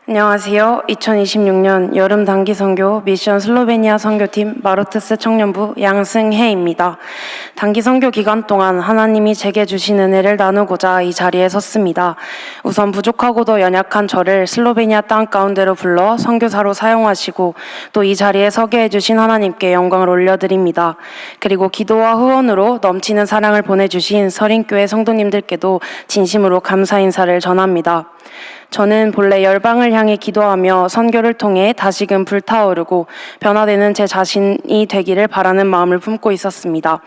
안녕하세요. 2026년 여름 단기 선교 미션 슬로베니아 선교팀 마르트스 청년부 양승혜입니다. 단기 선교 기간 동안 하나님이 제게 주신 은혜를 나누고자 이 자리에 섰습니다. 우선 부족하고도 연약한 저를 슬로베니아 땅 가운데로 불러 선교사로 사용하시고 또 이 자리에 서게 해주신 하나님께 영광을 올려드립니다. 그리고 기도와 후원으로 넘치는 사랑을 보내주신 서린교회 성도님들께도 진심으로 감사 인사를 전합니다. 저는 본래 열방을 향해 기도하며 선교를 통해 다시금 불타오르고 변화되는 제 자신이 되기를 바라는 마음을 품고 있었습니다.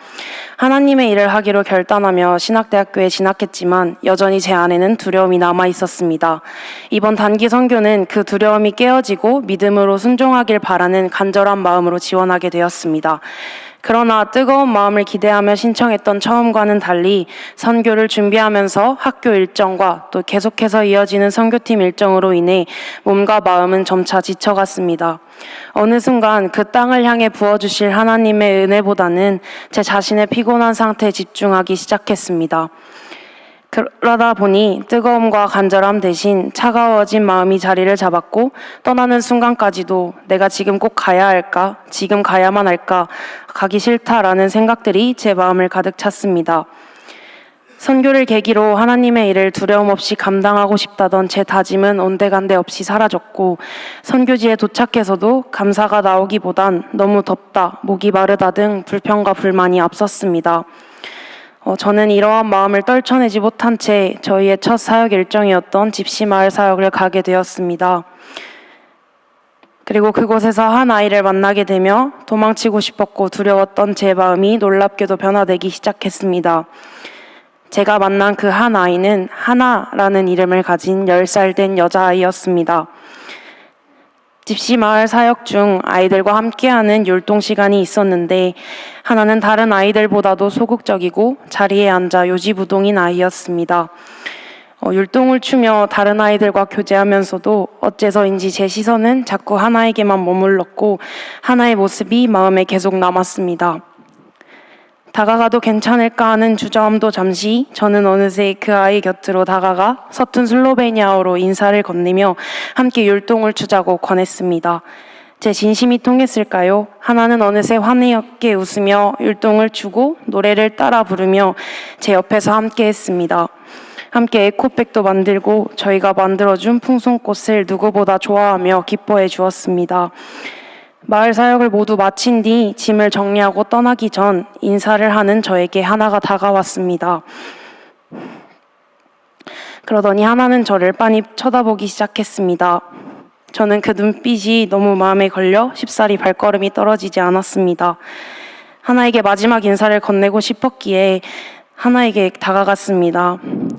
하나님의 일을 하기로 결단하며 신학대학교에 진학했지만 여전히 제 안에는 두려움이 남아 있었습니다. 이번 단기 선교는 그 두려움이 깨어지고 믿음으로 순종하길 바라는 간절한 마음으로 지원하게 되었습니다. 그러나 뜨거운 마음을 기대하며 신청했던 처음과는 달리 선교를 준비하면서 학교 일정과 또 계속해서 이어지는 선교팀 일정으로 인해 몸과 마음은 점차 지쳐갔습니다. 어느 순간 그 땅을 향해 부어주실 하나님의 은혜보다는 제 자신의 피곤한 상태에 집중하기 시작했습니다. 그러다 보니 뜨거움과 간절함 대신 차가워진 마음이 자리를 잡았고 떠나는 순간까지도 내가 지금 꼭 가야 할까? 지금 가야만 할까? 가기 싫다라는 생각들이 제 마음을 가득 찼습니다. 선교를 계기로 하나님의 일을 두려움 없이 감당하고 싶다던 제 다짐은 온데간데 없이 사라졌고 선교지에 도착해서도 감사가 나오기보단 너무 덥다, 목이 마르다 등 불평과 불만이 앞섰습니다. 저는 이러한 마음을 떨쳐내지 못한 채 저희의 첫 사역 일정이었던 집시마을 사역을 가게 되었습니다. 그리고 그곳에서 한 아이를 만나게 되며 도망치고 싶었고 두려웠던 제 마음이 놀랍게도 변화되기 시작했습니다. 제가 만난 그 한 아이는 하나라는 이름을 가진 10살 된 여자아이였습니다. 집시마을 사역 중 아이들과 함께하는 율동 시간이 있었는데 하나는 다른 아이들보다도 소극적이고 자리에 앉아 요지부동인 아이였습니다. 율동을 추며 다른 아이들과 교제하면서도 어째서인지 제 시선은 자꾸 하나에게만 머물렀고 하나의 모습이 마음에 계속 남았습니다. 다가가도 괜찮을까 하는 주저함도 잠시 저는 어느새 그 아이 곁으로 다가가 서툰 슬로베니아어로 인사를 건네며 함께 율동을 추자고 권했습니다. 제 진심이 통했을까요? 하나는 어느새 환하게 웃으며 율동을 추고 노래를 따라 부르며 제 옆에서 함께 했습니다. 함께 에코백도 만들고 저희가 만들어준 풍선꽃을 누구보다 좋아하며 기뻐해 주었습니다. 마을 사역을 모두 마친 뒤 짐을 정리하고 떠나기 전 인사를 하는 저에게 하나가 다가왔습니다. 그러더니 하나는 저를 빤히 쳐다보기 시작했습니다. 저는 그 눈빛이 너무 마음에 걸려 쉽사리 발걸음이 떨어지지 않았습니다. 하나에게 마지막 인사를 건네고 싶었기에 하나에게 다가갔습니다.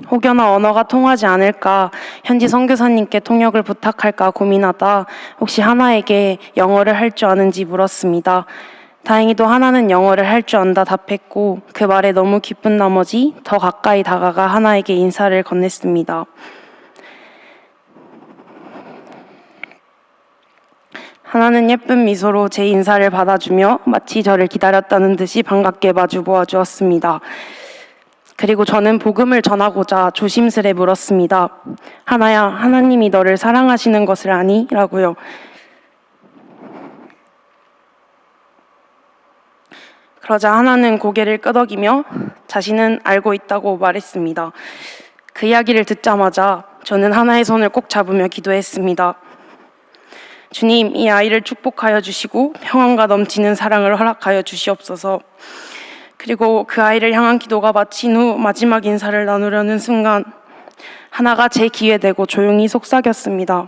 혹여나 언어가 통하지 않을까 현지 선교사님께 통역을 부탁할까 고민하다 혹시 하나에게 영어를 할 줄 아는지 물었습니다. 다행히도 하나는 영어를 할 줄 안다 답했고 그 말에 너무 기쁜 나머지 더 가까이 다가가 하나에게 인사를 건넸습니다. 하나는 예쁜 미소로 제 인사를 받아주며 마치 저를 기다렸다는 듯이 반갑게 마주 보아주었습니다. 그리고 저는 복음을 전하고자 조심스레 물었습니다. 하나야, 하나님이 너를 사랑하시는 것을 아니? 라고요. 그러자 하나는 고개를 끄덕이며 자신은 알고 있다고 말했습니다. 그 이야기를 듣자마자 저는 하나의 손을 꼭 잡으며 기도했습니다. 주님, 이 아이를 축복하여 주시고 평안과 넘치는 사랑을 허락하여 주시옵소서. 그리고 그 아이를 향한 기도가 마친 후 마지막 인사를 나누려는 순간 하나가 제 귀에 대고 조용히 속삭였습니다.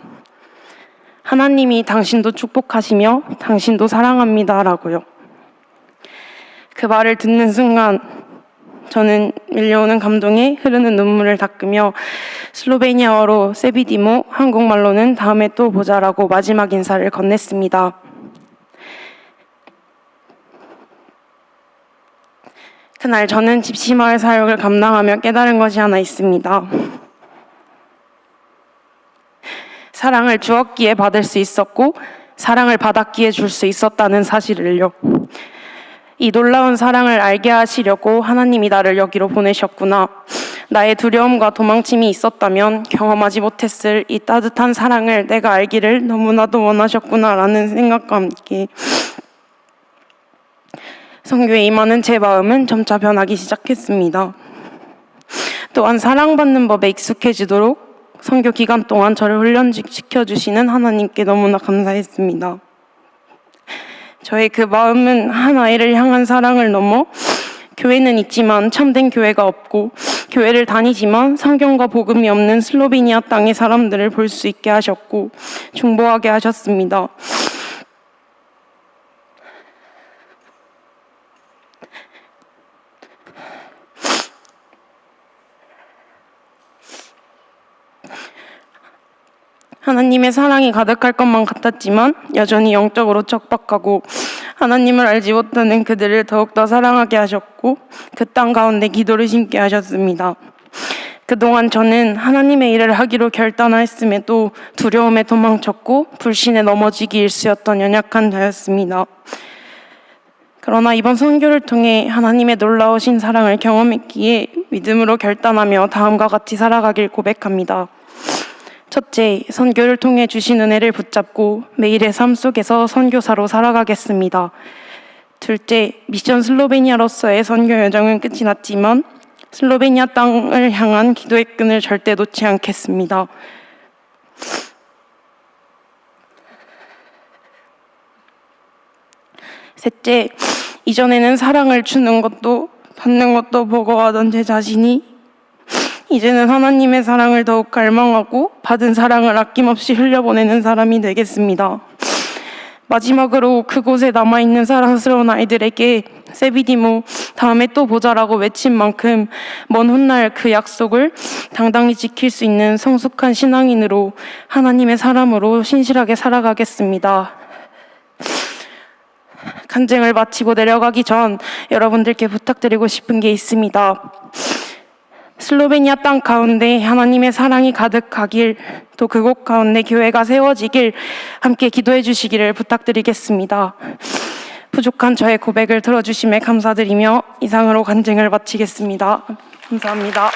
하나님이 당신도 축복하시며 당신도 사랑합니다 라고요. 그 말을 듣는 순간 저는 밀려오는 감동에 흐르는 눈물을 닦으며 슬로베니아어로 세비디모, 한국말로는 다음에 또 보자라고 마지막 인사를 건넸습니다. 그날 저는 집시마을 사역을 감당하며 깨달은 것이 하나 있습니다. 사랑을 주었기에 받을 수 있었고 사랑을 받았기에 줄 수 있었다는 사실을요. 이 놀라운 사랑을 알게 하시려고 하나님이 나를 여기로 보내셨구나. 나의 두려움과 도망침이 있었다면 경험하지 못했을 이 따뜻한 사랑을 내가 알기를 너무나도 원하셨구나라는 생각과 함께 선교에 임하는 제 마음은 점차 변하기 시작했습니다. 또한 사랑받는 법에 익숙해지도록 선교 기간 동안 저를 훈련시켜주시는 하나님께 너무나 감사했습니다. 저의 그 마음은 한 아이를 향한 사랑을 넘어 교회는 있지만 참된 교회가 없고 교회를 다니지만 성경과 복음이 없는 슬로베니아 땅의 사람들을 볼 수 있게 하셨고 중보하게 하셨습니다. 하나님의 사랑이 가득할 것만 같았지만 여전히 영적으로 척박하고 하나님을 알지 못하는 그들을 더욱더 사랑하게 하셨고 그 땅 가운데 기도를 심게 하셨습니다. 그동안 저는 하나님의 일을 하기로 결단하였음에도 두려움에 도망쳤고 불신에 넘어지기 일쑤였던 연약한 자였습니다. 그러나 이번 선교를 통해 하나님의 놀라우신 사랑을 경험했기에 믿음으로 결단하며 다음과 같이 살아가길 고백합니다. 첫째, 선교를 통해 주신 은혜를 붙잡고 매일의 삶 속에서 선교사로 살아가겠습니다. 둘째, 미션 슬로베니아로서의 선교 여정은 끝이 났지만 슬로베니아 땅을 향한 기도의 끈을 절대 놓지 않겠습니다. 셋째, 이전에는 사랑을 주는 것도 받는 것도 버거워하던 제 자신이 이제는 하나님의 사랑을 더욱 갈망하고 받은 사랑을 아낌없이 흘려보내는 사람이 되겠습니다. 마지막으로 그곳에 남아있는 사랑스러운 아이들에게 세비디모 다음에 또 보자라고 외친 만큼 먼 훗날 그 약속을 당당히 지킬 수 있는 성숙한 신앙인으로 하나님의 사람으로 신실하게 살아가겠습니다. 간증을 마치고 내려가기 전 여러분들께 부탁드리고 싶은 게 있습니다. 슬로베니아 땅 가운데 하나님의 사랑이 가득하길, 또 그곳 가운데 교회가 세워지길 함께 기도해 주시기를 부탁드리겠습니다. 부족한 저의 고백을 들어주심에 감사드리며 이상으로 간증을 마치겠습니다. 감사합니다.